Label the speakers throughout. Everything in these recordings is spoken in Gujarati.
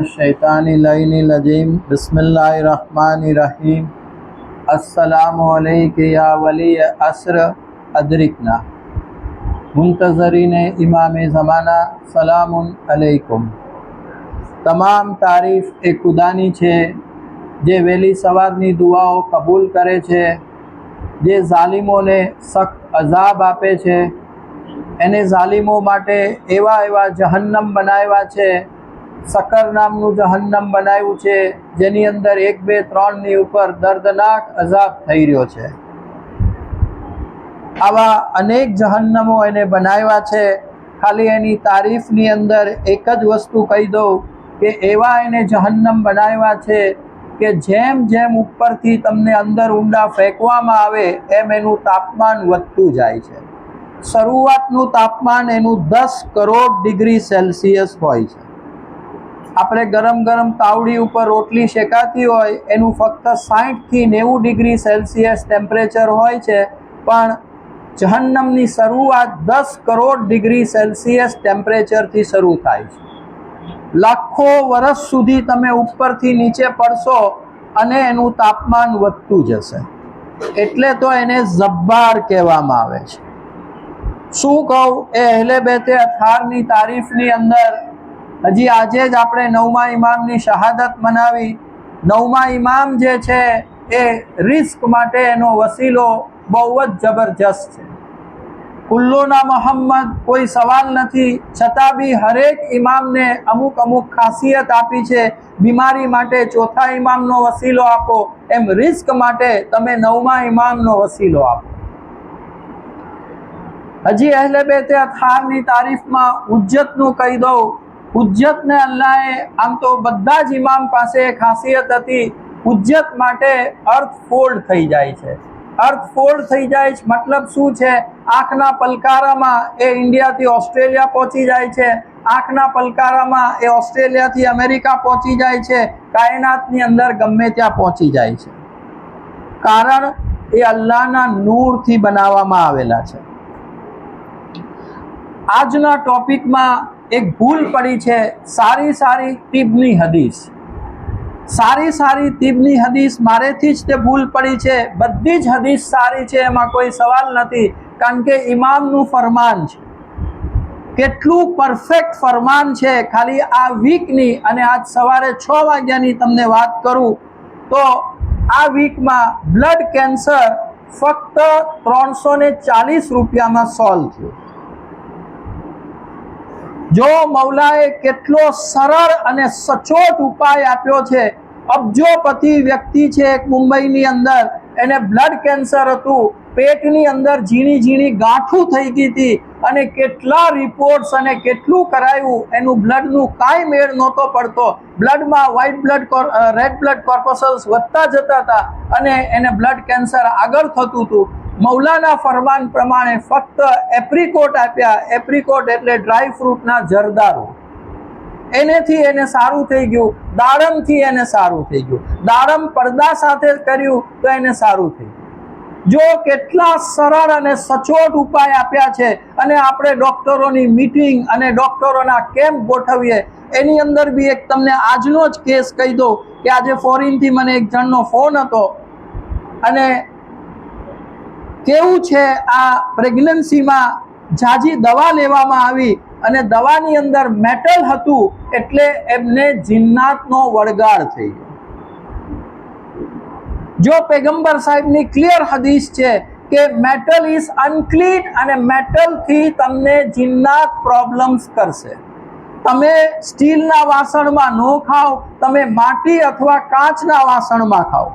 Speaker 1: शैतानिल्लाजीम बिस्मिल्लाहिर्रहमानिर्रहीम अस्सलामु अलैका या वली अस्र अदरिकना मुंतज़रीन इमाम ज़माना सलामुन अलैकुम। तमाम तारीफ़ ए खुदानी छे जे वेली सवारनी दुआओ कबूल करे छे, जे ज़ालिमोने सख्त अजाब आपे छे, एने ज़ालिमो माटे एवा एवा जहन्नम बनाव्या छे। सकर नामनु जहन्नम बनाव्युं छे जेनी अंदर 1, 2, 3 ની ઉપર દર્દનાક અઝાબ થઈ રહ્યો છે। આવા અનેક જહન્નમો એને બનાવ્યા છે। ખાલી એની તારીફની અંદર એક જ વસ્તુ કહી દઉં કે એવા એને જહન્નમ બનાવ્યા છે કે જેમ જેમ ઉપરથી તમને અંદર ઊંડા ફેંકવામાં આવે એમ એનું તાપમાન વધતું જાય છે। શરૂઆતનું તાપમાન એનું 10 કરોડ ડિગ્રી સેલ્સિયસ હોય છે। આપણે ગરમ ગરમ તાવડી ઉપર રોટલી શેકાતી હોય એનું ફક્ત 60 થી 90 ડિગ્રી સેલ્સિયસ ટેમ્પરેચર હોય છે, પણ જહન્નમની શરૂઆત 10 કરોડ ડિગ્રી સેલ્સિયસ ટેમ્પરેચરથી શરૂ થાય છે। લાખો વર્ષ સુધી તમે ઉપરથી નીચે પડશો અને એનું તાપમાન વધતું જશે, એટલે તો એને જબ્બાર કહેવામાં આવે છે। શું કહું, એ અહેલે બેતે અથહારની તારીફની અંદર હજી આજે જ આપણે 9મા ઇમામની શહાદત મનાવી। 9મા ઇમામ જે છે એ રિસ્ક માટે એનો વસીલો બહુ જ જબરજસ્ત છે। કુલ્લુના મોહમ્મદ કોઈ સવાલ નથી, છતાં બી હરેક ઇમામને અમુક અમુક ખાસિયત આપી છે। બીમારી માટે ચોથા ઇમામનો વસીલો આપો, એમ રિસ્ક માટે તમે 9મા ઇમામનો વસીલો આપો। હજી અહેલે બેતે અથહારની તારીફમાં હુજ્જતનું કહી દઉં। હુજ્જતને અલ્લાહે આમ તો બધા જ ઇમામ પાસે ખાસિયત હતી, હુજ્જત માટે અર્થ ફોલ્ડ થઈ જાય છે। અર્થ ફોલ્ડ થઈ જાય છે મતલબ શું છે? આંખના પલકારામાં એ ઇન્ડિયાથી ઓસ્ટ્રેલિયા પહોંચી જાય છે, આંખના પલકારામાં એ ઓસ્ટ્રેલિયાથી અમેરિકા પહોંચી જાય છે, કાયનાતની અંદર ગમે ત્યાં પહોંચી જાય છે। કારણ એ અલ્લાહના નૂરથી બનાવવામાં આવેલા છે। આજના ટોપિકમાં એક ભૂલ પડી છે, સારી સારી તિબની હદીસ। સારી સારી તિબની હદીસ મારેથી જ તે ભૂલ પડી છે। બધી જ હદીસ સારી છે, એમાં કોઈ સવાલ નથી, કારણ કે ઇમામનું ફરમાન છે। કેટલું પરફેક્ટ ફરમાન છે, ખાલી આ વીકની અને આજ સવારે 6 વાગ્યાની તમને વાત કરું તો આ વીકમાં બ્લડ કેન્સર ફક્ત 340 રૂપિયામાં સોલ્વ થયું। જો મૌલાએ કેટલો સરળ અને સચોટ ઉપાય આપ્યો છે। અબજોપતિ વ્યક્તિ છે એક મુંબઈની અંદર, એને બ્લડ કેન્સર હતું, પેટની અંદર ઝીણી ઝીણી ગાંઠું થઈ ગઈ હતી, અને કેટલા રિપોર્ટ્સ અને કેટલું કરાયું, એનું બ્લડનું કાંઈ મેળ નહોતો પડતો। બ્લડમાં વ્હાઇટ બ્લડ રેડ બ્લડ કોર્પસલ્સ વધતા જતા હતા અને એને બ્લડ કેન્સર આગળ થતું હતું। મૌલાના ફરમાન પ્રમાણે ફક્ત એપ્રિકોટ આપ્યા। એપ્રિકોટ એટલે ડ્રાય ફ્રૂટના જરદારો, એનેથી એને સારું થઈ ગયું। દાડમથી એને સારું થઈ ગયું। દાડમ પડદા સાથે કર્યું તો એને સારું થઈ ગયું। જો કેટલા સરળ અને સચોટ ઉપાય આપ્યા છે, અને આપણે ડૉક્ટરોની મીટિંગ અને ડૉક્ટરોના કેમ્પ ગોઠવીએ। એની અંદર બી એક તમને આજનો જ કેસ કહી દઉં કે આજે ફોરેનથી મને એક જણનો ફોન હતો, અને કેવું છે આ પ્રેગ્નન્સીમાં ઝાઝી દવા લેવામાં આવી અને દવાની અંદર મેટલ હતું, એટલે એમને જિન્નાતનો વળગાડ થઈ ગયો। જો પેગમ્બર સાહેબની ક્લિયર હદીસ છે કે મેટલ ઇઝ અનક્લીન અને મેટલથી તમને જિન્નાત પ્રોબ્લેમ્સ કરશે। તમે સ્ટીલના વાસણમાં ન ખાઓ, તમે માટી અથવા કાચના વાસણમાં ખાઓ।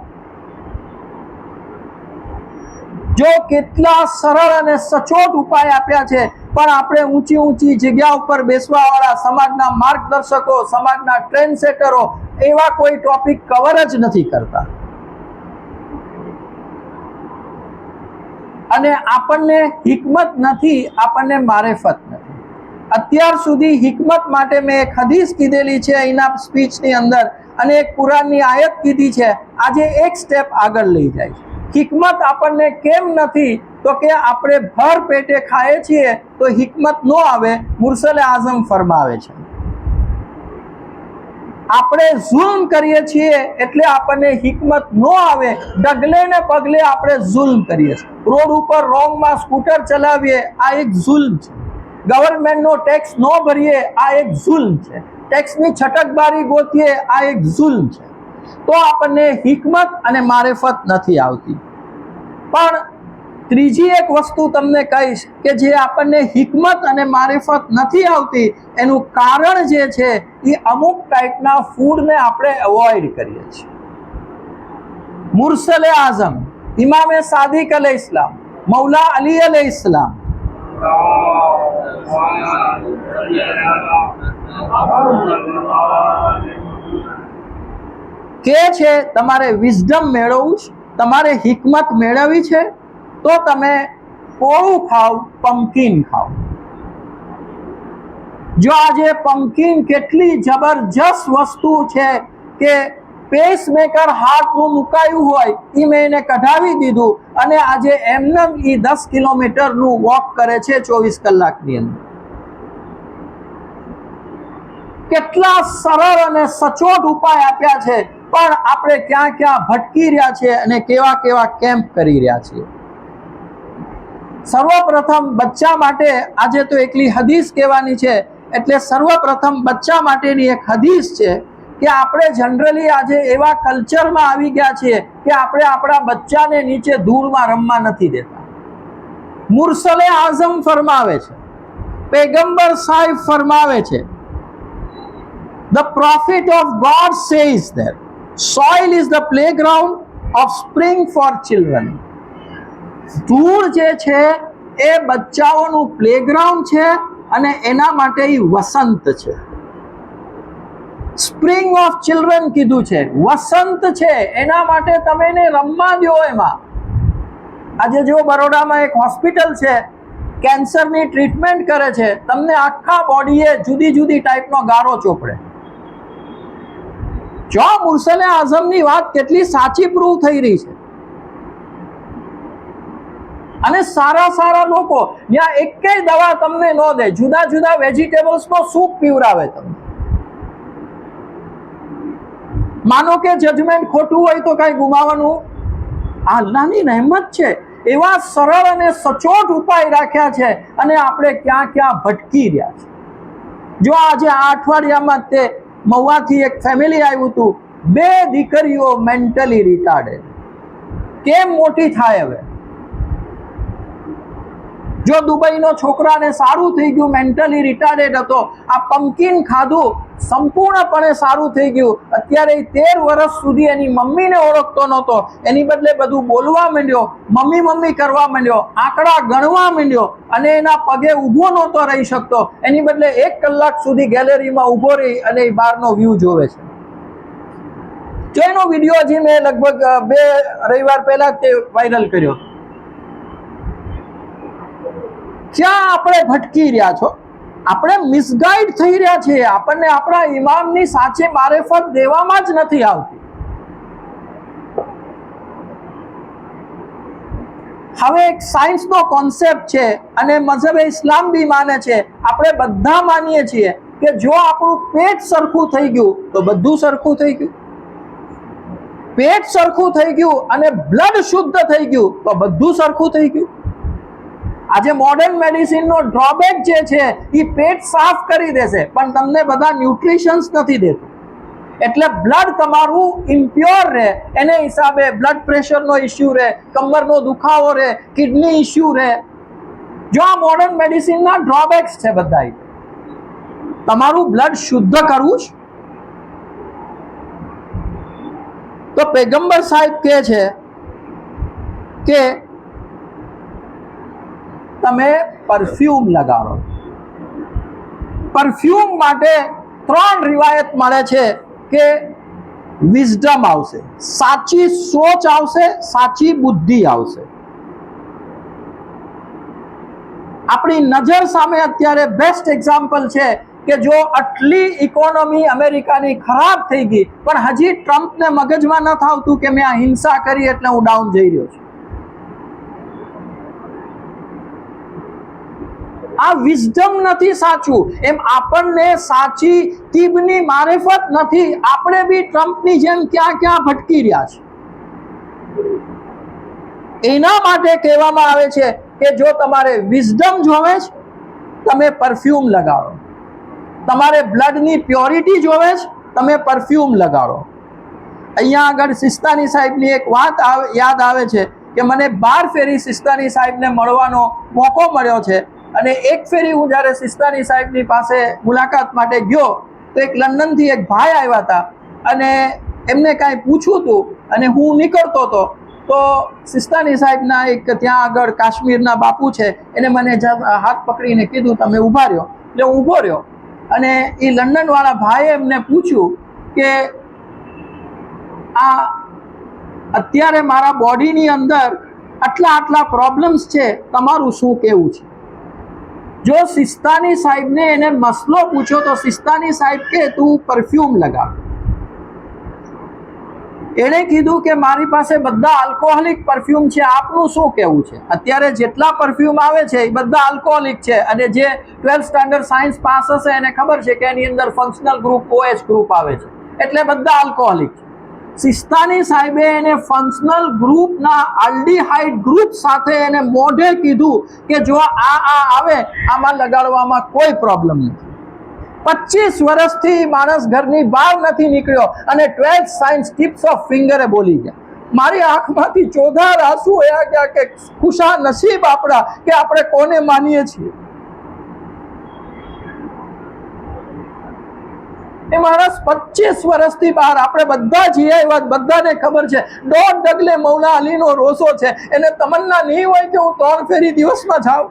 Speaker 1: જો કેટલા સરળ અને સચોટ ઉપાય આપ્યા છે, પણ આપણે ઊંચી ઊંચી જગ્યા ઉપર બેસવાવાળા સમાજના માર્ગદર્શકો, સમાજના ટ્રેન્ડ સેટરો એવા કોઈ ટોપિક કવર જ નથી કરતા, અને આપણને હિકમત નથી, આપણને મારેફત નથી। અત્યાર સુધી હિકમત માટે મેં એક હદીસ કીધેલી છે એના સ્પીચની અંદર, અને એક કુરાનની આયત કીધી છે। આજે એક સ્ટેપ આગળ લઈ જાય છે। हिकमत આપણને કેમ નથી તો કે આપણે ભર પેટે ખાઈએ છીએ તો हिकमत નો આવે। મુરસલે આઝમ ફરમાવે છે આપણે જુલ્મ કરીએ છીએ એટલે આપણને હિકમત ન આવે, ડગલે ને પગલે આપણે જુલ્મ કરીએ છીએ. રોડ ઉપર રોંગમાં સ્કૂટર ચલાવીએ, આ એક જુલ્મ છે. ગવર્મેન્ટનો ટેક્સ ન ભરીએ, આ એક જુલ્મ છે. ટેક્સની છટકબારી ગોતીએ, આ એક જુલ્મ છે. તો આપણને હિકમત અને મારિફત નથી આવતી. પણ ત્રીજી એક વસ્તુ તમને કહીશ કે જે આપણને હિકમત અને મારિફત નથી આવતી, એનું કારણ જે છે એ અમુક ટાઈપના ફૂડને આપણે અવોઇડ કરીએ છીએ. મુરસલે આઝમ ઇમામે સાદિક અલૈહિસ્સલામ, મૌલા અલી અલૈહિસ્સલામ કે છે તમારે વિઝડમ મેળવવું છે, તમારે હિકમત મેળવવી છે તો તમે કોળું ખાઓ, પમ્પકિન ખાઓ. જો આજે પમ્પકિન કેટલી જબરજસ્ત વસ્તુ છે કે પેસમેકર હાર્ટનું મુકાયું હોય એ મેં એને કઢાવી દીધું અને આજે એમને એ 10 કિલોમીટરનું વોક કરે છે 24 કલાકની અંદર. કેટલા સરળ અને સચોટ ઉપાય આપ્યા છે, પણ આપણે ક્યાં ક્યાં ભટકી રહ્યા છે અને કેવા કેવા કેમ્પ કરી રહ્યા છીએ. સર્વપ્રથમ બચ્ચા માટે આજે તો એકલી હદીસ કહેવાની છે, એટલે સર્વપ્રથમ બચ્ચા માટેની એક હદીસ છે કે આપણે જનરલી આજે એવા કલ્ચરમાં આવી ગયા છીએ કે આપણે આપણા બચ્ચાને નીચે ધૂળમાં રમવા નથી દેતા. મુરસલે આઝમ ફરમાવે છે, પૈગંબર સાહેબ ફરમાવે છે, the prophet of God says that soil is the playground of spring for children. ધૂળ જે છે એ બચ્ચાઓનું પ્લેગ્રાઉન્ડ છે અને એના માટે વસંત છે. સ્પ્રિંગ ઓફ ચિલ્ડ્રન કીધું છે, વસંત છે, એના માટે તમે એને રમવા દો. એમાં આજે જો બરોડામાં એક હોસ્પિટલ છે, કેન્સરની ટ્રીટમેન્ટ કરે છે, તમને આખા બોડીએ જુદી જુદી ટાઈપનો ગારો ચોપડે. જો મુરસલે આઝમની વાત કેટલી સાચી પ્રૂવ થઈ રહી છે. અને સારા સારા લોકો ત્યાં એકેય દવા તમને ન દે, જુદા જુદા વેજીટેબલ્સનો સૂપ પીવડાવે તમને. માનો કે જજમેન્ટ ખોટું હોય તો કઈ ગુમાવવાનું, આ અલ્લાહની રહેમત છે. એવા સરળ અને સચોટ ઉપાય રાખ્યા છે અને આપણે ક્યાં ક્યાં ભટકી રહ્યા છે. જો આજે આ અઠવાડિયામાં તે મહુવાથી એક ફેમિલી આવ્યું હતું, 2 દીકરીઓ મેન્ટલી રિટાર્ડેડ. કેમ મોટી થાય હવે? જો દુબઈનો છોકરાને સારું થઈ ગયું, મેન્ટલી રિટાર્ડેડ હતો, આ પમ્પકિન ખાધું, સંપૂર્ણપણે સારું થઈ ગયું. અત્યારે 13 વર્ષ સુધી એની મમ્મીને ઓળખતો નહોતો, એની બદલે બધું બોલવા માંડ્યો, મમ્મી મમ્મી કરવા માંડ્યો, આંકડા ગણવા માંડ્યો અને એના પગે ઊભો નહોતો રહી શકતો. એની બદલે 1 કલાક સુધી ગેલેરીમાં ઊભો રહી અને એ બહારનો વ્યૂ જોવે છે. જો એનો વિડીયો હજી મેં લગભગ 2 રવિવાર પહેલા તે વાયરલ કર્યો. ક્યાં આપણે ભટકી રહ્યા છો? આપણે મિસગાઈડ થઈ રહ્યા છીએ. આપણને આપણા ઇમામની સાચી મારિફત દેવામાં જ નથી આવતી. હવે એક સાયન્સનો કોન્સેપ્ટ છે અને મઝહબે ઇસ્લામ બી માને છે, આપણે બધા માનીએ છીએ કે જો આપણું પેટ સરખું થઈ ગયું તો બધું સરખું થઈ ગયું. પેટ સરખું થઈ ગયું અને બ્લડ શુદ્ધ થઈ ગયું તો બધું સરખું થઈ ગયું. આજે મોડર્ન મેડિસિનનો ડ્રોબેક જે છે એ પેટ સાફ કરી દેશે પણ તમને બધા ન્યુટ્રિશન્સ નથી દેતું. એટલે બ્લડ તમારું ઇમ્પ્યોર રહે, એને હિસાબે બ્લડ પ્રેશરનો ઇસ્યુ રહે, કમરનો દુખાવો રહે, કિડની ઇસ્યુ રહે. જો આ મોડર્ન મેડિસિનના ડ્રોબેક્સ છે બધા. તમારું બ્લડ શુદ્ધ કરવું છે તો પૈગંબર સાહેબ કહે છે કે તમે પરફ્યુમ લગાડો. પરફ્યુમ માટે 3 રિવાયત મળે છે કે વિઝડમ આવશે, સાચી સોચ આવશે, સાચી બુદ્ધિ આવશે. આપણી નજર સામે અત્યારે બેસ્ટ એક્ઝામ્પલ છે કે જો આટલી ઇકોનોમી અમેરિકાની ખરાબ થઈ ગઈ પણ હજી ટ્રમ્પને મગજમાં ન આવતું કે મેં આ હિંસા કરી એટલે હું ડાઉન જઈ રહ્યો છું. આ વિઝડમ નથી સાચું, એમ આપણને સાચી તીબની મારિફત નથી. આપણે બી ટ્રમ્પની જેમ ક્યાં ક્યાં ભટકી રહ્યા છે. એના માટે કહેવામાં આવે છે કે જો તમારે વિઝડમ જોવે છે, તમે પરફ્યુમ લગાડો. તમારે બ્લડની પ્યોરિટી જોવે છે, તમે પરફ્યુમ લગાડો. અહીંયા આગળ સિસ્તાની સાહેબની એક વાત યાદ આવે છે કે મને 12 ફેરી સિસ્તાની સાહેબને મળવાનો મોકો મળ્યો છે. અને એક ફેરી હું જ્યારે સિસ્તાની સાહેબની પાસે મુલાકાત માટે ગયો તો એક લંડનથી એક ભાઈ આવ્યા હતા અને એમને કાંઈ પૂછવું હતું અને હું નીકળતો હતો તો સિસ્તાની સાહેબના એક ત્યાં આગળ કાશ્મીરના બાપુ છે, એને મને હાથ પકડીને કીધું તમે ઊભા રહ્યો. એટલે હું ઊભો રહ્યો અને એ લંડનવાળા ભાઈએ એમને પૂછ્યું કે આ અત્યારે મારા બોડીની અંદર આટલા પ્રોબ્લેમ્સ છે, તમારું શું કહેવું છે? જો સિસ્તાની સાહેબને એને મસલો પૂછ્યો તો સિસ્તાની સાહેબ કે તું પરફ્યુમ લગાવ. એણે કીધું કે મારી પાસે બધા આલ્કોહોલિક પરફ્યુમ છે, આપનું શું કહેવું છે? અત્યારે જેટલા પરફ્યુમ આવે છે એ બધા આલ્કોહોલિક છે અને જે 12th સ્ટાન્ડર્ડ સાયન્સ પાસ હશે એને ખબર છે કે એની અંદર ફંક્શનલ ગ્રુપ OH ગ્રુપ આવે છે, એટલે બધા આલ્કોહોલિક છે. સિસ્તાની સાહેબે એને ફંક્શનલ ગ્રુપના આલ્ડીહાઇડ ગ્રુપ સાથે એને મોઢે કીધું કે જો આ આવે આમાં લગાડવામાં કોઈ પ્રોબ્લેમ નથી. 25 વર્ષથી માણસ ઘરની બહાર નથી નીકળ્યો અને 12th સાયન્સ ટિપ્સ ઓફ ફિંગરે બોલી ગયા. મારી આંખમાંથી ચોધાર આંસુ વયા ગયા કે ખુશા નસીબ આપણા કે આપણે કોને માનીએ છીએ. એ માણસ 25 વર્ષથી બહાર, આપણે બધા જઈએ વાત બધાને ખબર છે. 1.5 ડગલે મૌલા અલીનો રોસો છે, એને તમન્ના નહીં હોય કે હું 3 ફેરી દિવસમાં જાઉં.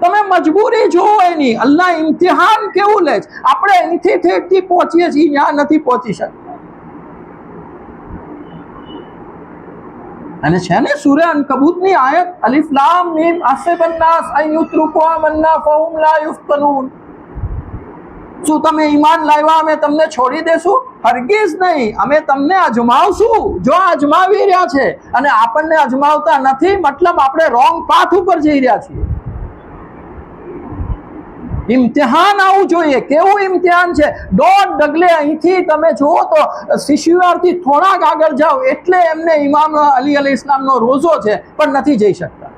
Speaker 1: તમે મજબૂરી જોવો એની. અલ્લાહ ઇમ્તિહાન કેવું લે છે. આપણે અહીંથી ઠેઠથી પહોંચીએ છીએ, ત્યાં નથી પહોંચી શકતા. અને છે ને સૂરે અનકબૂતની આયત અલિફ લામ મીમ હસિબન નાસ અન યુત્રકુ આમન્ના ફહુમ લા યુફ્તનૂન. શું તમે ઈમાન લાવ્યા અમે તમને છોડી દેશું? હરગીઝ નહીં, અમે તમને અજમાવશું. જો અજમાવી રહ્યા છે અને આપણને અજમાવતા નથી, મતલબ આપણે રોંગ પાથ ઉપર જઈ રહ્યા છીએ. ઇમ્તિહાન આવું જોઈએ. કેવું ઇમ્તિહાન છે? 1.5 ડગલે અહીંથી તમે જુઓ તો શિશુવારથી થોડાક આગળ જાઓ એટલે એમને ઇમામ અલી અલૈહિ ઇસ્લામનો રોઝો છે પણ નથી જઈ શકતા.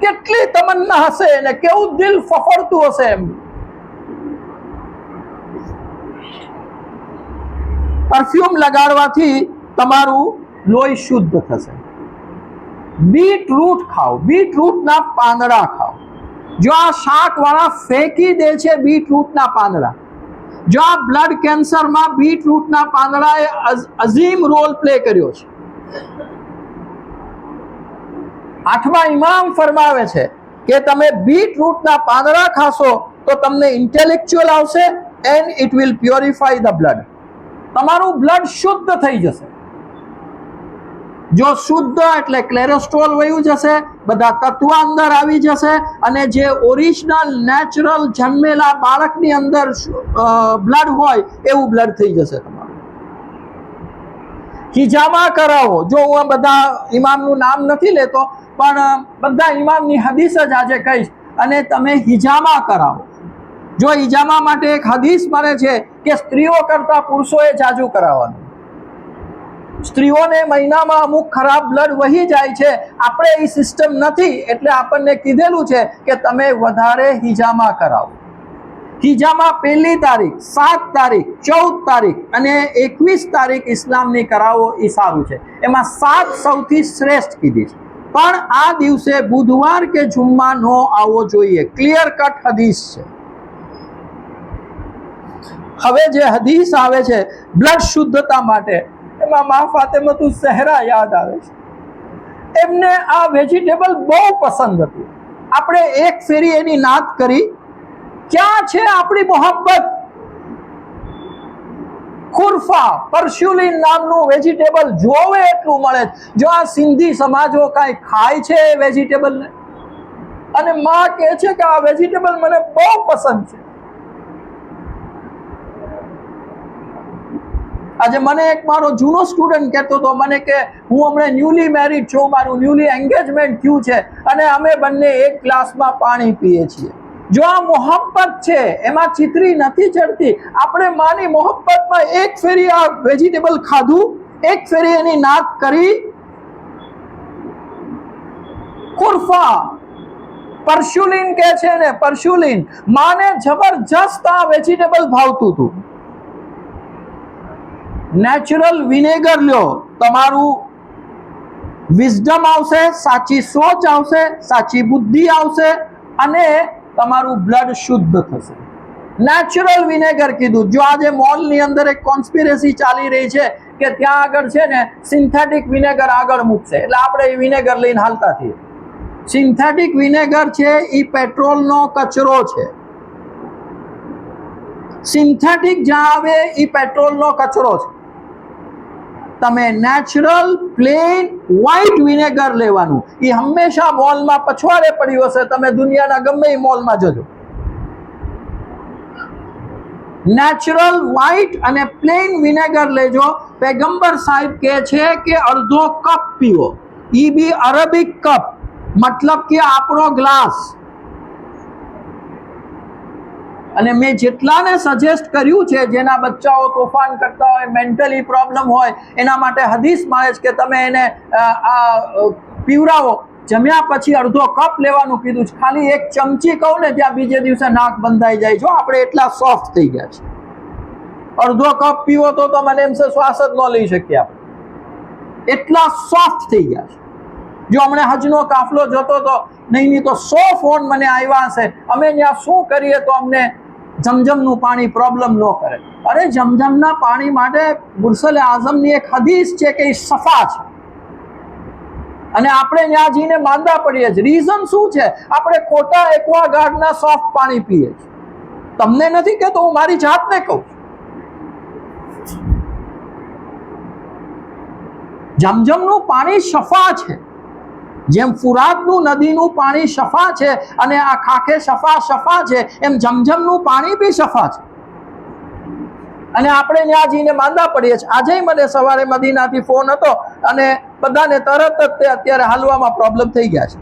Speaker 1: કેટલી તમન્ના હશે અને કેવું દિલ ફફડતું હશે એમ. પરફ્યુમ લગાડવાથી તમારું લોહી શુદ્ધ થશે. બીટરૂટ ખાઓ, બીટરૂટના પાંદડા ખાઓ. જો આ શાકવાળા ફેંકી દે છે બીટરૂટના પાંદડા, જો આ બ્લડ કેન્સરમાં બીટરૂટના પાંદડાએ અઝીમ રોલ પ્લે કર્યો છે. 8મા ઇમામ ફરમાવે છે કે તમે બીટરૂટના પાંદડા ખાશો તો તમને ઇન્ટેલેક્ચ્યુઅલ આવશે and it will purify the blood. તમારું બ્લડ શુદ્ધ થઈ જશે. જો શુદ્ધ એટલે કોલેસ્ટ્રોલ વયું જશે, બધા તત્વ અંદર આવી જશે અને જે ઓરિજિનલ નેચરલ જન્મેલા બાળકની અંદર બ્લડ હોય એવું બ્લડ થઈ જશે તમારું. હિજામા કરાવો. જો હું બધા ઇમામનું નામ નથી લેતો પણ બધા ઇમામની હદીસ જ આજે કહીશ અને તમે હિજામા કરાવો. જો હિજામા માટે એક હદીસ મળે છે કે સ્ત્રીઓ કરતા પુરુષોએ જાજુ કરાવવાનું. સ્ત્રીઓને મહિનામાં અમુક ખરાબ બ્લડ વહી જાય છે, આપણે એ સિસ્ટમ નથી એટલે આપણને કીધેલું છે કે તમે વધારે હિજામા કરાવો. હિજામા 1લી તારીખ, 7 તારીખ, 14 તારીખ અને 21 તારીખ ઇસ્લામની કરાવો એ સારું છે. એમાં 7 સૌથી શ્રેષ્ઠ કીધી છે. પણ આ દિવસે બુધવાર કે જુમ્મા નો આવવો જોઈએ. ક્લિયર કટ હદીસ છે. હવે જે હદીસ આવે છે બ્લડ શુદ્ધતા માટે, એમાં મા ફાતિમતુ ઝહરા યાદ આવે છે. એમને આ વેજીટેબલ બહુ પસંદ હતું. આપણે એક ફેરી એની નાત કરી. ક્યાં છે આપણી મોહબ્બત? ખુરફા પરસ્યુલિન નામનું વેજીટેબલ જોવે એટલું મળે છે. જો આ સિંધી સમાજો કાંઈ ખાય છે એ વેજીટેબલને, અને માં કહે છે કે આ વેજીટેબલ મને બહુ પસંદ છે. આજે મને એક મારો જૂનો સ્ટુડન્ટ કહેતો હતો મને કે હું હમણાં ન્યૂલી મેરિડ છું, મારું ન્યૂલી એન્ગેજમેન્ટ થયું છે અને અમે બંને એક ગ્લાસમાં પાણી પીએ છીએ. જો આ મોહબ્બત છે, એમાં ચિત્રી નથી ચડતી. આપણે માની મોહબ્બતમાં એક ફેરી આ વેજીટેબલ ખાધું, એક ફેરી એની નાક કરી, ખુરફા પરશુલિન કે છે ને, પરશુલિન માને જબરજસ્ત આ વેજીટેબલ ભાવતું હતું. નેચરલ વિનેગર લ્યો, તમારું વિઝડમ આવશે, સાચી સોચ આવશે, સાચી બુદ્ધિ આવશે અને તમારું બ્લડ શુદ્ધ થશે. નેચરલ વિનેગર કીધું. જો આજે મોલની અંદર એક કોન્સ્પિરેસી ચાલી રહી છે કે ત્યાં આગળ છે ને સિન્થેટિક વિનેગર આગળ મૂકશે, એટલે આપણે એ વિનેગર લઈને હાલતા થઈએ. સિન્થેટિક વિનેગર છે એ પેટ્રોલનો કચરો છે. સિન્થેટિક જ્યાં આવે એ પેટ્રોલનો કચરો છે. તમે નેચરલ પ્લેન વ્હાઇટ વિનેગર લેવાનું. એ હંમેશા મોલમાં પછવાડે પડ્યું હશે, તમે દુનિયાના ગમે એ મોલમાં જજો. નેચરલ વ્હાઇટ અને પ્લેન વિનેગર લેજો. પેગમ્બર સાહેબ કહે છે કે અડધો કપ પીવો, એ બી અરેબિક કપ, મતલબ કે આપણો ગ્લાસ. અને મેં જેટલાને સજેસ્ટ કર્યું છે, જેના બચ્ચાઓ તોફાન કરતા હોય, મેન્ટલી પ્રોબ્લેમ હોય, એના માટે હદીસ મળે છે કે તમે એને પીવડાવો. જમ્યા પછી અડધો કપ લેવાનું કીધું છે. ખાલી એક ચમચી કહું ને ત્યાં બીજે દિવસે નાક બંધાઈ જાય. જો આપણે એટલા સોફ્ટ થઈ ગયા છે. અડધો કપ પીવો તો મને એમ છે શ્વાસ જ ન લઈ શકીએ આપણે, એટલા સોફ્ટ થઈ ગયા છે. જો હમણાં હજનો કાફલો જતો તો નહીં તો 100 ફોન મને આવ્યા હશે, અમે ત્યાં શું કરીએ તો અમને જમજમનું પાણી પ્રોબ્લેમ ન કરે. અરે જમજમના પાણી માટે મુરસલે આઝમની એક હદીસ છે કે એ સફા છે અને આપણે ત્યાં જઈને માંદા પડીએ છીએ. રીઝન શું છે? આપણે ખોટા એક્વાગાર્ડના સોફ્ટ પાણી પીએ છીએ. તમને નથી કહેતો, હું મારી જાતને કહું છું. જમજમનું પાણી સફા છે, જેમ ફુરાતનું નદીનું પાણી સફા છે અને આ ખાખે સફા છે, એમ જમજમનું પાણી બી સફા છે. અને આપણે ત્યાં જઈને માંદા પડીએ છીએ. આજે મને સવારે મદીનાથી ફોન હતો અને બધાને તરત જ તે અત્યારે હાલવામાં પ્રોબ્લેમ થઈ ગયા છે.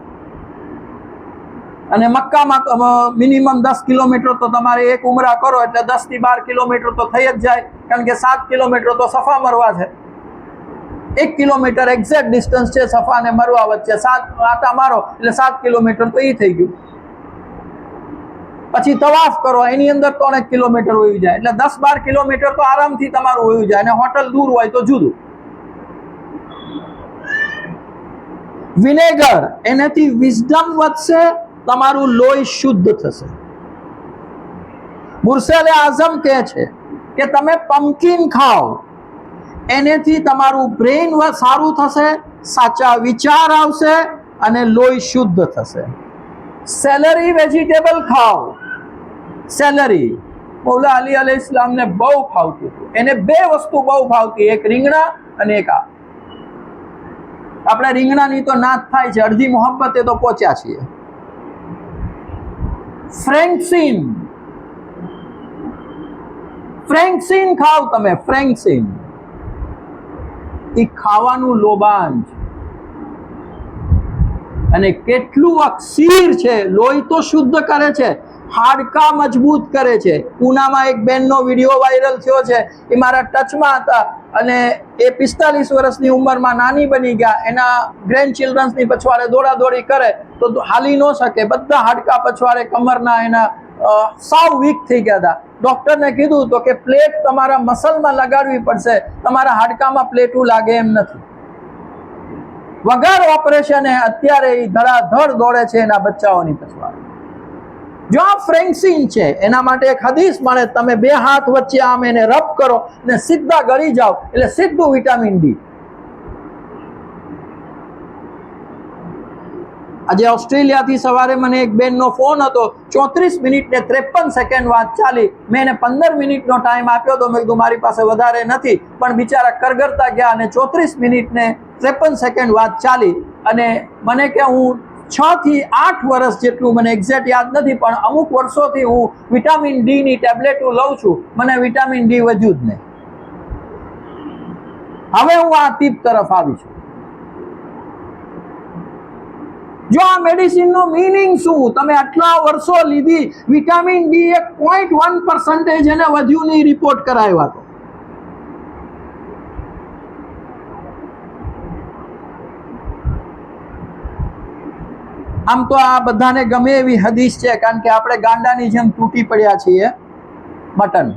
Speaker 1: અને મક્કામાં મિનિમમ 10 કિલોમીટર તો તમારે એક ઉમરા કરો એટલે 10 થી 12 કિલોમીટર તો થઈ જ જાય, કારણ કે 7 કિલોમીટર તો સફા મરવા છે. 1 કિલોમીટર એક્ઝેક્ટ ડિસ્ટન્સ છે સફા અને મરવા વચ્ચે. 7 આટા મારો એટલે 7 કિલોમીટર તો એ થઈ ગયું. પછી તવાફ કરો, એની અંદર 3 કિલોમીટર વયું જાય, એટલે 10-12 કિલોમીટર તો આરામથી તમારું વયું જાય. અને હોટલ દૂર હોય તો જુદું. વિનેગર, એનાથી વિઝડમ વધશે, તમારું લોહી શુદ્ધ થશે. મુરસલે આઝમ કહે છે કે તમે પમ્પકિન ખાઓ, એનેથી તમારું બ્રેઇન સારું થશે, સાચા વિચાર આવશે અને લોહી શુદ્ધ થશે. સેલરી વેજીટેબલ ખાઓ. સેલરી મૌલા અલી અલૈહિ ઇસ્લામને બહુ ભાવતું હતું. એને 2 વસ્તુ બહુ ભાવતી, એક રીંગણા અને એક આ. આપણે રીંગણાની તો નાત થાય છે, અડધી મોહબ્બતે તો પહોંચ્યા છીએ. ફ્રેન્કસીન ખાવ તમે. ફ્રેન્કસીન એ ખાવાનું લોબાન છે અને કેટલું અક્ષીર છે. લોહી તો શુદ્ધ કરે છે, હાડકા મજબૂત કરે છે. પૂનામાં એક બેનનો વિડીયો વાયરલ થયો છે, એ મારા ટચમાં હતા અને એ 45 વર્ષની ઉંમરમાં નાની બની ગયા. એના ગ્રેન્ડ ચિલ્ડ્રન્સની પછવાડે દોડાદોડી કરે તો હાલી ન શકે, બધા હાડકા પછવાડે કમરના એના સાવ વીક થઈ ગયા હતા. ડોક્ટરને કીધું તો કે પ્લેટ તમારા મસલમાં લગાડવી પડશે, તમારા હાડકામાં પ્લેટું લાગે એમ નથી. વગર ઓપરેશને અત્યારે એ ધડાધડ દોડે છે એના બચ્ચાઓની પછવાડે. જો આ ફ્રેન્કસીન છે, એના માટે એક હદીસ મળે, તમે 2 હાથ વચ્ચે આમ એને રબ કરો ને સીધા ગળી જાઓ એટલે સીધું વિટામિન ડી. આજે ઓસ્ટ્રેલિયાથી સવારે મને એક બેનનો ફોન હતો, 34 મિનિટ ને 53 સેકન્ડ વાત ચાલી. મેં એને 15 મિનિટનો ટાઈમ આપ્યો તો મેં કીધું મારી પાસે વધારે નથી, પણ બિચારા કરગરતા ગયા અને 34 મિનિટ ને 53 સેકન્ડ વાત ચાલી. અને મને કે હું 6 થી 8 વર્ષ જેટલું, મને એક્ઝેક્ટ યાદ નથી, પણ અમુક વર્ષોથી હું વિટામિન ડી ની ટેબ્લેટો લઉં છું, મને વિટામિન ડી વધ્યું જ નહીં. હવે હું આ ટીપ તરફ આવી છું. જો આ મેડિસિનનો મીનિંગ શું, તમે આટલા વર્ષો લીધી, વિટામિન ડી 0.1% એને વધ્યું નહીં, રિપોર્ટ કરાવ્યા તો આમ તો આ બધાને ગમે એવી હદીસ છે, કારણ કે આપણે ગાંડાની જેમ તૂટી પડ્યા છીએ. મટન,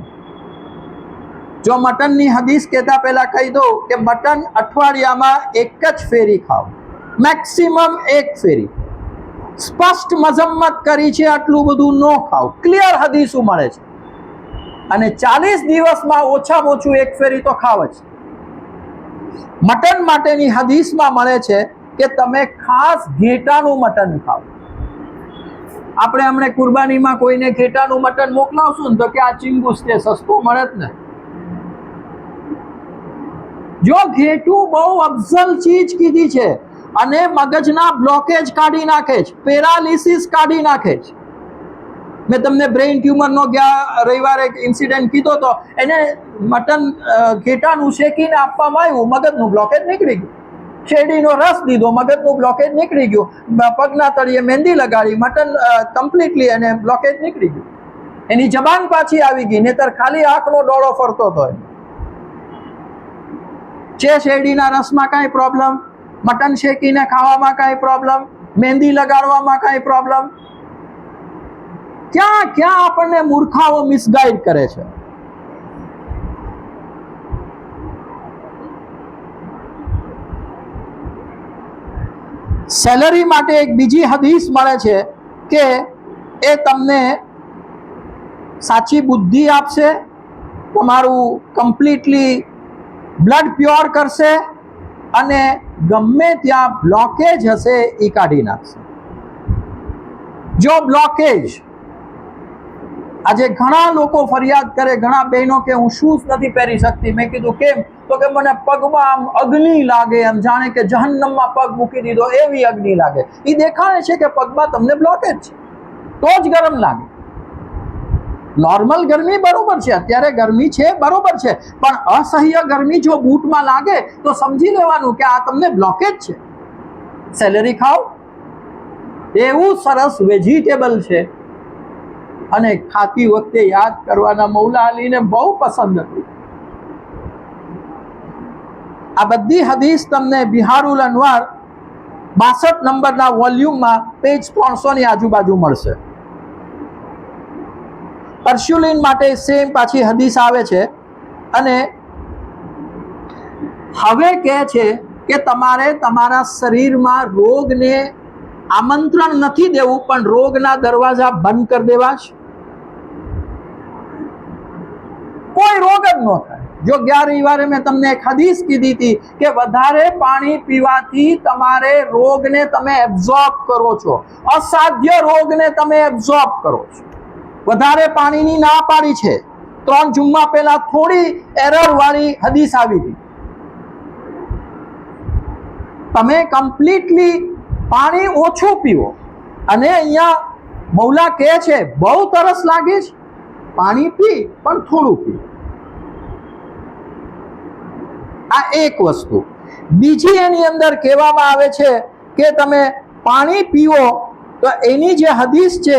Speaker 1: જો મટનની હદીસ કહેતા પહેલા કહી દઉં કે મટન અઠવાડિયામાં એક જ ફેરી ખાઓ, મેક્સિમમ એક ફેરી. સ્પષ્ટ મજમ્મત કરી છે આટલું બધું ન ખાઓ, ક્લિયર હદીસો મળે છે. અને 40 દિવસમાં ઓછામાં ઓછું એક ફેરી તો ખાવ જ. મટન માટેની હદીસમાં મળે છે કે તમે ખાસ ઘેટાનું મટન ખાઓ. આપણે હમણાં કુરબાનીમાં કોઈને ઘેટાનું મટન મોકલાવશું ને તો કે આ ચિંગુસ છે, સસ્તું મળે જ ને. જો ઘેટું બહુ અફઝલ ચીજ કીધી છે અને મગજના બ્લોકેજ કાઢી નાખે છે, પેરાલિસિસ કાઢી નાખે છે. મેં તમને બ્રેઇન ટ્યુમરનો ગયા રવિવારે ઇન્સિડન્ટ કીધો તો, એને મટન ઘેટાનું શેકીને આપવામાં આવ્યું, મગજનું બ્લોકેજ નીકળી ગયું. શેરડીનો રસ દીધો, મગજનું બ્લોકેજ નીકળી ગયું. પગના તળિયે મહેંદી લગાડી, મટન કમ્પ્લીટલી એને બ્લોકેજ નીકળી ગયું. એની જબાન પાછી આવી ગઈ, નહીતર ખાલી આંખનો ડોળો ફરતો હતો. છે શેરડીના રસમાં કાંઈ પ્રોબ્લેમ, મટન શેકીને ખાવામાં કાંઈ પ્રોબ્લેમ, મહેંદી લગાડવામાં કાંઈ પ્રોબ્લેમ? ક્યાં ક્યાં આપણને મૂર્ખાઓ મિસગાઈડ કરે છે. સેલરી માટે એક બીજી હદીસ મળે છે કે એ તમને સાચી બુદ્ધિ આપશે, તમારું કમ્પ્લીટલી બ્લડ પ્યોર કરશે અને ગમે ત્યાં બ્લોકેજ હશે એ કાઢી નાખશે. જો બ્લોકેજ, આજે ઘણા લોકો ફરિયાદ કરે, ઘણા બહેનો કે હું શૂઝ નથી પહેરી શકતી. મેં કીધું કેમ? તો કે મને પગમાં આમ અગ્નિ લાગે, એમ જાણે કે જહન્નમમાં પગ મૂકી દીધો એવી અગ્નિ લાગે. એ દેખાડે છે કે પગમાં તમને બ્લોકેજ છે, તો જ ગરમ લાગે. નોર્મલ ગરમી બરોબર છે, અત્યારે ગરમી છે બરોબર છે, પણ અસહ્ય ગરમી જો બૂટમાં લાગે તો સમજી લેવાનું કે આ તમને બ્લોકેજ છે. સેલેરી ખાઓ, એવું સરસ વેજીટેબલ છે. અને ખાતી વખતે યાદ કરવાના, મૌલા અલીને બહુ પસંદ હતું. આ બધી હદીસ તમને બિહારુલ અનવાર 62 નંબરના વોલ્યુમમાં પેજ 300 ની આજુબાજુ મળશે. પરસ્યુલિન માટે સેમ પાછી હદીસ આવે છે અને હવે કહે છે કે તમારે તમારા શરીરમાં રોગને આમંત્રણ નથી દેવું, પણ રોગના દરવાજા બંધ કરી દેવા છે. કોઈ રોગ જ ન થાય. જો ગયા રવિવારે મેં તમને એક હદીસ કીધી હતી કે વધારે પાણી પીવાથી તમારે રોગને તમે એબ્ઝોર્બ કરો છો, અસાધ્ય રોગને તમે એબ્ઝોર્બ કરો છો. વધારે પાણીની ના પાડી છે. 3 જુમ્મા પહેલા થોડી એરર વાળી હદીસ આવી હતી. તમે કમ્પ્લીટલી પાણી ઓછું પીવો. અને અહીંયા મૌલા કહે છે બહુ તરસ લાગે છે, પાણી પી, પણ થોડું પી. આ એક વસ્તુ. બીજી એની અંદર કહેવામાં આવે છે કે તમે પાણી પીવો તો એની જે હદીસ છે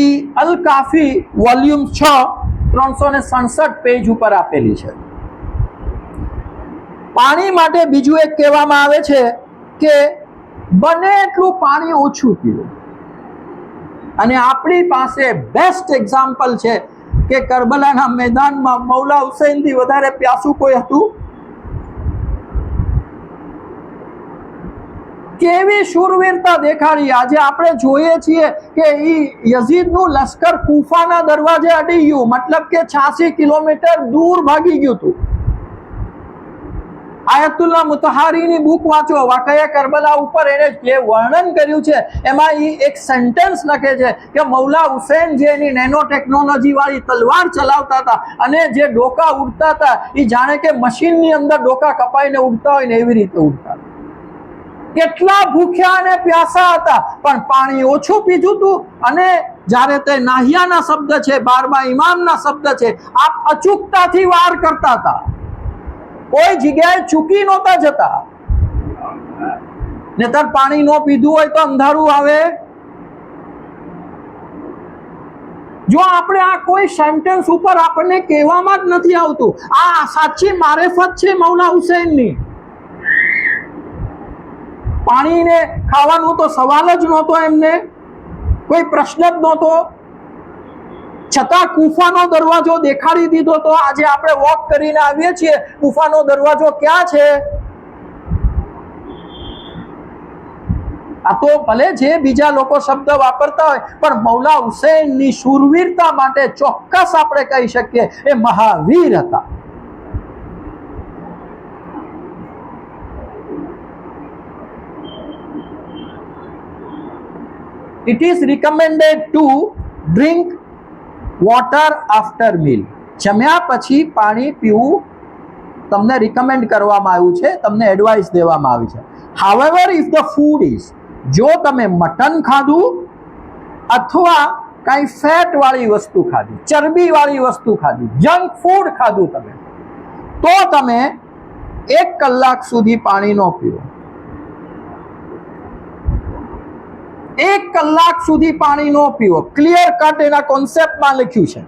Speaker 1: એ અલ કાફી વોલ્યુમ 6 367 પેજ ઉપર આપેલી છે. પાણી માટે બીજું એક કહેવામાં આવે છે કે બને એટલું પાણી ઓછું પીવું. અને આપણી પાસે બેસ્ટ એક્ઝામ્પલ છે કે કરબલાના મેદાનમાં મૌલા હુસૈનથી વધારે પ્યાસું કોઈ હતું? કેવી શૂરવીરતા દેખાડી. આજે આપણે જોઈએ છીએ કે યઝીદનું લશ્કર કૂફાના દરવાજે અડી ગયું, મતલબ કે 86 કિલોમીટર દૂર ભાગી ગયું હતું. આયતુલ્લાહ મુતહારીની બુક વાંચો, વાકયા કરબલા ઉપર એને જે વર્ણન કર્યું છે એમાં એક સેન્ટેન્સ લખે છે કે મૌલા હુસૈન જે એની નેનો ટેકનોલોજી વાળી તલવાર ચલાવતા હતા અને જે ડોકા ઉડતા હતા એ જાણે કે મશીનની અંદર ડોકા કપાઈને ઉડતા હોય ને એવી રીતે ઉડતા. કેટલા ભૂખ્યા અને પ્યાસા હતા, પણ પાણી ઓછું પીધું હતું. અને જ્યારે તે નાહિયાના શબ્દ છે, 12મા ઇમામના શબ્દ છે, આપ અચૂકતાથી વાર કરતા હતા. કોઈ જગ્યાએ ચૂકી નહોતા જતા. નહીતર પાણી ન પીધું હોય તો અંધારું આવે. જો આપણે આ કોઈ સેન્ટેન્સ ઉપર આપણને કહેવામાં જ નથી આવતું, આ સાચી મારેફત છે મૌલા હુસૈનની. પાણીને ખાવાનું તો સવાલ જ નહોતો એમને, કોઈ પ્રશ્ન જ નહોતો. છતાં કુફાનો દરવાજો દેખાડી દીધો. તો આજે આપણે વોક કરીને આવીએ છીએ, કુફાનો દરવાજો ક્યાં છે? આ તો ભલે જે બીજા લોકો શબ્દ વાપરતા હોય, પણ મૌલા હુસૈનની શૂરવીરતા માટે ચોક્કસ આપણે કહી શકીએ એ મહાવીર હતા. It is recommended to drink water after meal. જમ્યા પછી પાણી પીવું તમને રિકમેન્ડ કરવામાં આવ્યું છે, તમને એડવાઇસ દેવામાં આવી છે. However, if the food is, જો તમે મટન ખાધું અથવા કઈ ફેટ વાળી વસ્તુ ખાધી, ચરબી વાળી વસ્તુ ખાધી, જંક ફૂડ ખાધું તમે, તો તમે 1 કલાક સુધી પાણી ન પીવો. 1 કલાક સુધી પાણી ન પીવો. ક્લિયર કટ એના કોન્સેપ્ટમાં લખ્યું છે.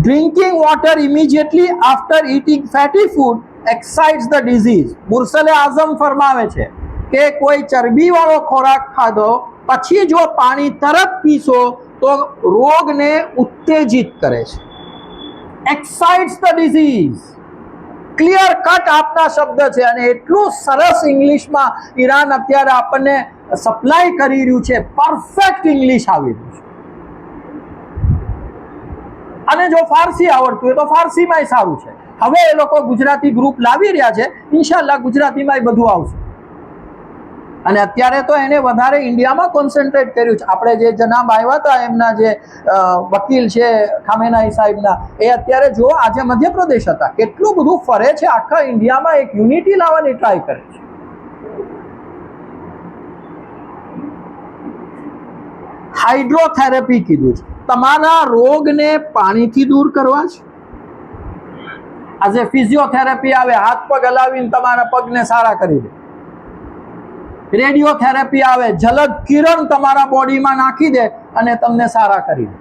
Speaker 1: Drinking water immediately after eating fatty food excites the disease. મુરસલે Azam ફરમાવે છે કે કોઈ ચરબી વાળો ખોરાક ખાધો પછી જો પાણી તરત પીશો તો રોગને ઉત્તેજિત કરે છે. excites the disease. Clear cut આપના શબ્દ છે અને એટલું સરસ ઇંગ્લિશમાં ઈરાન અત્યારે આપણને સપ્લાય કરી રહ્યું છે. પરફેક્ટ ઇંગ્લિશ આવી રહ્યું છે. અને જો ફારસી આવડતું હોય તો ફારસીમાં સારું છે. હવે એ લોકો ગુજરાતી ગ્રુપ લાવી રહ્યા છે, ઇન્શાલ્લાહ ગુજરાતીમાં બધું આવશે. અને અત્યારે તો એને વધારે ઇન્ડિયામાં કોન્સન્ટ્રેટ કર્યું છે. આપણે જે જનાબ આવ્યા હતા એમના જે વકીલ છે ખામેનાઈ સાહેબના, એ અત્યારે જો આજે મધ્યપ્રદેશ હતા, કેટલું બધું ફરે છે, આખા ઇન્ડિયામાં એક યુનિટી લાવવાની ટ્રાય કરે છે. હાઇડ્રોથેરાપી કીધું છે, તમારા રોગને પાણીથી દૂર કરવા છે. આજે ફિઝિયોથેરાપી આવે, હાથ પગ હલાવીને તમારા પગને સારા કરી દે. રેડિયોથેરાપી આવે, ઝલક કિરણ તમારા બોડીમાં નાખી દે અને તમને સારા કરી દે.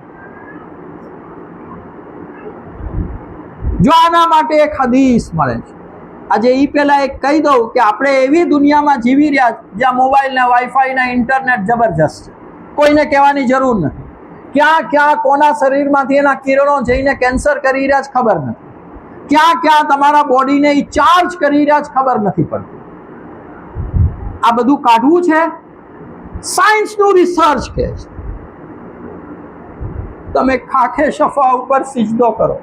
Speaker 1: જો આના માટે એક હદીસ મળે છે. આજે એ પહેલા એક કહી દઉં કે આપણે એવી દુનિયામાં જીવી રહ્યા જ્યાં મોબાઈલ ને વાઈફાઈ ને ઇન્ટરનેટ જબરજસ્ત છે. કોઈને કહેવાની જરૂર નથી. ક્યાં ક્યાં કોના શરીરમાંથી એના કિરણો જઈને કેન્સર કરી રહ્યા છે ખબર નથી. ક્યાં ક્યાં તમારા બોડીને એ ચાર્જ કરી રહ્યા છે ખબર નથી પડતી. આ બધું કાઢવું છે, સાયન્સનું રિસર્ચ કહે છે. તમે ખાખે શફા ઉપર સિજદો કરો.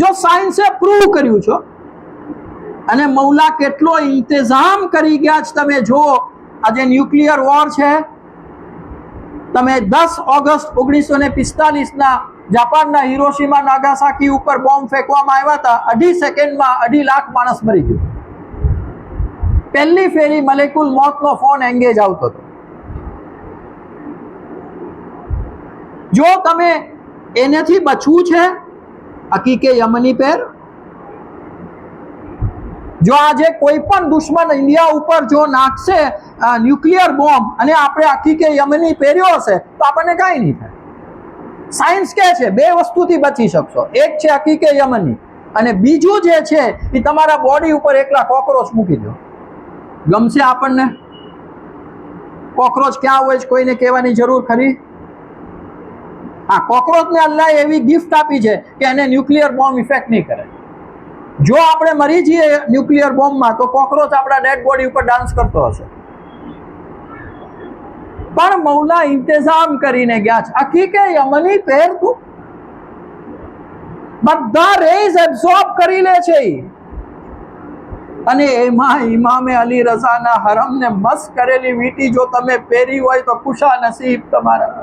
Speaker 1: જો સાયન્સે પ્રૂવ કર્યું છે અને મૌલા કેટલો ઇંતજામ કરી ગયા છે તમે જુઓ. આજે ન્યુક્લિયર વોર છે. તમે 10 ઓગસ્ટ 1945 જાપાનના હિરોશીમા નાગાસાકી ઉપર બોમ્બ ફેંકવામાં આવ્યા હતા. 2.5 સેકન્ડમાં 2.5 લાખ માણસ મરી ગયું. પહેલી ફેરી મલેકુલ મોતનો ફોન એંગેજ આવતો હતો. જો તમે એનાથી બચવું છે, હકીકે યમની પેર. જો આજે કોઈ પણ દુશ્મન ઇન્ડિયા ઉપર જો નાખશે ન્યુક્લિયર બોમ્બ અને આપણે હકીકે યમની પહેર્યો હશે તો આપણને કાંઈ નહીં થાય. સાયન્સ કહે છે 2 વસ્તુથી બચી શકશો. એક છે હકીકે યમની અને બીજું જે છે એ તમારા બોડી ઉપર એકલા કોકરોચ મૂકી દો. ગમશે આપણને? કોકરોચ ક્યાં હોય કોઈને કહેવાની જરૂર ખરી? હા, કોકરોચને અલ્લાહ એવી ગિફ્ટ આપી છે કે એને ન્યુક્લિયર બોમ્બ ઇફેક્ટ નહીં કરે. જો આપણે મરી જઈએ ન્યુક્લિયર બોમ્બમાં તો કોકરોચ આપણા ડેડ બોડી ઉપર ડાન્સ કરતો હશે. પણ મૌલા ઇંતજામ કરીને ગયા છે. હકીકે યમની પહેર તું બધા રેઝ એબ્સોર્બ કરી લે છે. અને એમાં ઇમામે અલી રઝાના હરમને મસ્ક કરેલી વીંટી જો તમે પહેરી હોય તો ખુશા નસીબ તમારા.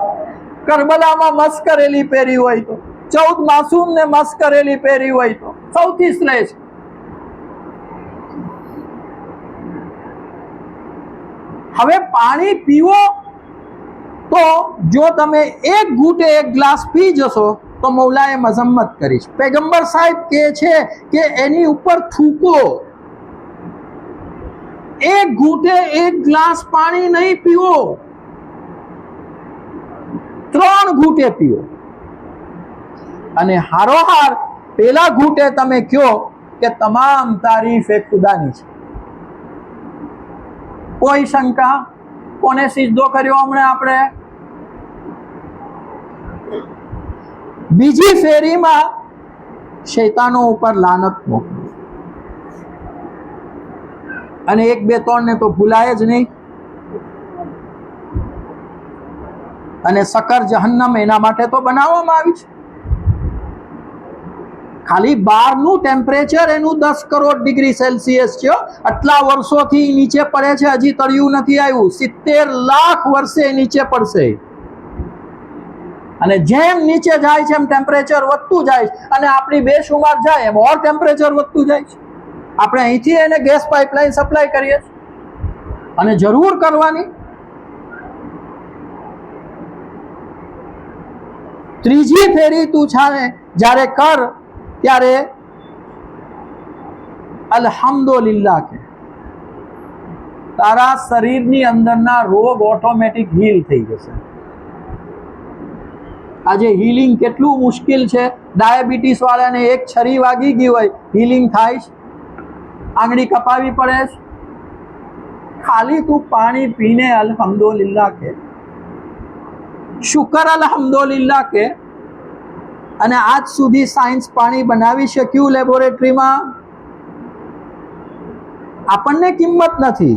Speaker 1: કરબલામાં મસ્ક કરેલી પહેરી હોય તો, 14 માસૂમને મસ્ક કરેલી પહેરી હોય તો સૌથી શ્રેષ્ઠ. હવે પાણી પીવો તો જો તમે 1 ઘૂંટે 1 ગ્લાસ પી જશો તો મૌલાએ મજમ્મત કરી છે. પૈગંબર સાહેબ કહે છે કે એની ઉપર થૂકો, એક ઘૂંટે એક ગ્લાસ પાણી નહીં પીવો, 3 ઘૂંટે પીવો. અને હારોહાર પેલા ઘૂંટે તમે કયો કે તમામ તારીફ એ ખુદાની છે. કોઈ શંકા? કોને સિજદો કર્યો હમણાં આપણે? બીજી ફેરીમાં શૈતાનો ઉપર લાનત મોકલી, અને 1 2 3 ને તો ભૂલાય જ નહીં. અને સકર જહન્નમ એના માટે તો બનાવવામાં આવી છે. ખાલી બહારનું ટેમ્પરેચર એનું 10 કરોડ ડિગ્રી સેલ્સિયસ છે. આટલા વર્ષોથી નીચે પડે છે, હજી તળિયું નથી આવ્યું. 70 લાખ વર્ષે નીચે પડશે. અને જેમ નીચે જાય છે એમ ટેમ્પરેચર વધતું જાય છે, અને આપણી બેશુમાર જાય એમ ઓર ટેમ્પરેચર વધતું જાય છે. આપણે અહીંથી એને ગેસ પાઇપલાઇન સપ્લાય કરીએ છીએ, અને જરૂર કરવાની. ત્રીજી ફેરી તું છાને જ્યારે કર ત્યારે અલ્હમ્દુલિલ્લાહ કે તારા શરીરની અંદરના રોગ ઓટોમેટિક હીલ થઈ જશે. આજે હીલિંગ કેટલું મુશ્કેલ છે. ડાયાબિટીસ વાળાને એક છરી વાગી ગઈ હોય, હીલિંગ થાય છે, આંગળી કપાવી પડે છે. ખાલી તું પાણી પીને અલ્હમ્દુલિલ્લાહ કે, શુકર અલ્હમ્દુલિલ્લાહ કે. અને આજ સુધી સાયન્સ પાણી બનાવી શક્યું લેબોરેટરીમાં? આપણને કિંમત નથી.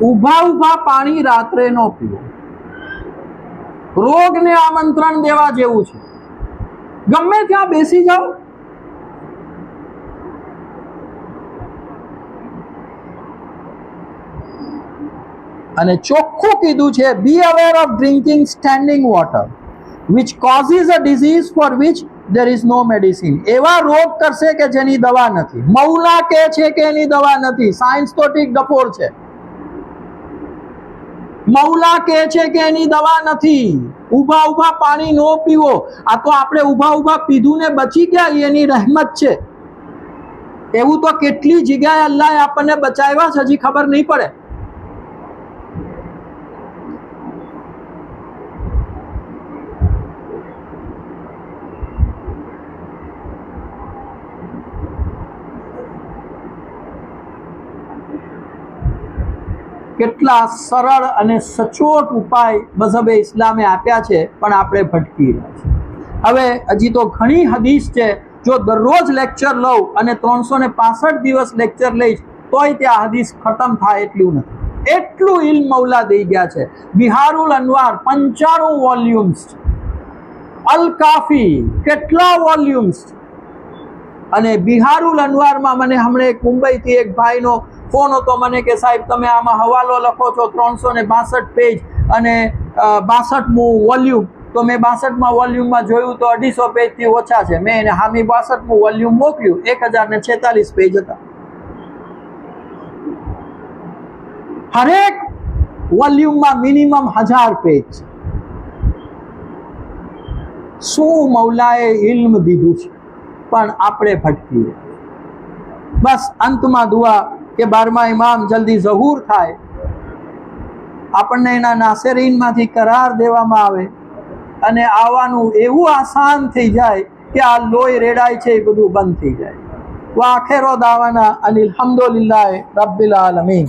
Speaker 1: ઊભા ઊભા પાણી રાત્રે ન પીવો. રોગને આમંત્રણ દેવા જેવું છે. ગમે ત્યાં બેસી જાઓ, અને ચોખ્ખું કીધું છે, be aware of drinking standing water which causes a disease for which there is no medicine. એવા રોગ કરશે કે જેની દવા નથી. મૌલા કહે છે કે એની દવા નથી. સાયન્સ તો ઠીક ડફોર છે. મૌલા કહે છે કે એની દવા નથી. ઊભા ઊભા પાણી નો પીવો. આ તો આપણે ઊભા ઊભા પીધું ને બચી ગયા, એની રહેમત છે. એવું તો કેટલી જગ્યાએ અલ્લાહે આપણને બચાવ્યા છે, હજી ખબર નહીં પડે. કેટલા સરળ અને સચોટ ઉપાય મઝહબે ઇસ્લામે આપ્યા છે, પણ આપણે ભટકી રહ્યા છીએ. હવે હજી તો ઘણી હદીસ છે. જો દરરોજ લેક્ચર લઉં અને 365 દિવસ લેક્ચર લઈશ તોય ત્યાં હદીસ ખતમ થાય એટલું નથી. એટલું ઇલ્મ મૌલા દઈ ગયા છે. બિહારુલ અનવાર 95 વોલ્યુમ્સ છે. અલ કાફી કેટલા વોલ્યુમ્સ છે. અને બિહારુલ અનવારમાં મને હમણાં એક મુંબઈથી એક ભાઈનો ફોન હતો. મને કે સાહેબ તમે આમાં હવાલો લખો છો 362 પેજ અને 62મું વોલ્યુમ. તો મેં 62મા વોલ્યુમમાં જોયું તો 250 પેજથી ઓછા છે. મેં એને હામી 62મું વોલ્યુમ મોકલ્યું, 1046 પેજ હતા. હરેક વોલ્યુમમાં મિનિમમ 1000 પેજ છે. શું મૌલાએ ઇલ્મ દીધું છે, પણ આપણે ભટકી રહ્યા. બસ અંતમાં દુઆ કે 12મા ઇમામ જલ્દી ઝહૂર થાય, આપણને એના નાસરીનમાંથી કરાર દેવામાં આવે, અને આવવાનું એવું આસાન થઈ જાય કે આ લોહી રેડાય છે એ બધું બંધ થઈ જાય. વા આખિરો દાવાના અનિલ હમ્દુલિલ્લાહ રબ્બિલ આલમીન.